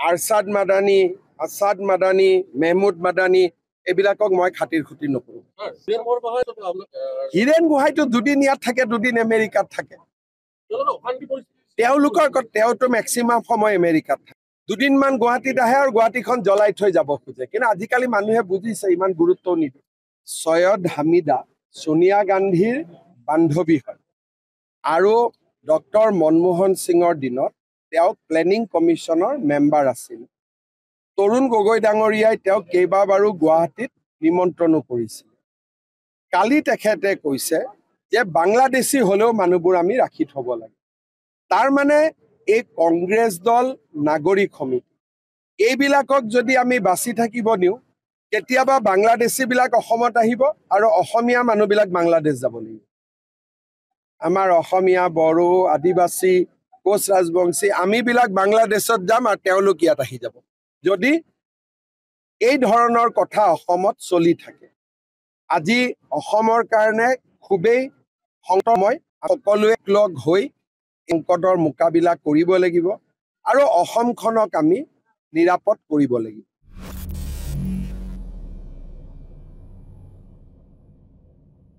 আৰছাদ মাদানী মেহমুদ মাদানী এইবিলাকক মই খাতিৰ খুতি নকৰোঁ। হীৰেন গোহাঁইটো দুদিন ইয়াত থাকে, দুদিন আমেৰিকাত থাকে। তেওঁতো মেক্সিমাম সময় আমেৰিকাত থাকে। দুদিনমান গুৱাহাটীত আহে আৰু গুৱাহাটীখন জ্বলাই থৈ যাব খোজে। কিন্তু আজিকালি মানুহে বুজিছে, ইমান গুৰুত্ব নিদিয়ে। সৈয়দ হামিদা সোনিয়া গান্ধীৰ বান্ধৱী হয় আৰু ডক্টৰ মনমোহন সিঙৰ দিনত তেওঁ প্লেনিং কমিশ্যনৰ মেম্বাৰ আছিল। তৰুণ গগৈ ডাঙৰীয়াই তেওঁক কেইবাবাৰো গুৱাহাটীত নিমন্ত্ৰণো কৰিছিল। কালি তেখেতে কৈছে যে বাংলাদেশী হলেও মানুহবোৰ আমি ৰাখি থব লাগে। তাৰ মানে এই কংগ্ৰেছ দল, নাগৰিক সমিতি এইবিলাকক যদি আমি বাছি থাকিব দিওঁ, কেতিয়াবা বাংলাদেশীবিলাক অসমত আহিব আৰু অসমীয়া মানুহবিলাক বাংলাদেশ যাব লাগিব। আমাৰ অসমীয়া, বড়ো, আদিবাসী, কোচ ৰাজবংশী আমিবিলাক বাংলাদেশত যাম আৰু তেওঁলোক ইয়াত আহি যাব, যদি এই ধৰণৰ কথা অসমত চলি থাকে। আজি অসমৰ কাৰণে খুবেই সংকটময়। সকলোৱে লগ হৈ সংকটৰ মোকাবিলা কৰিব লাগিব আৰু অসমখনক আমি নিৰাপদ কৰিব লাগিব।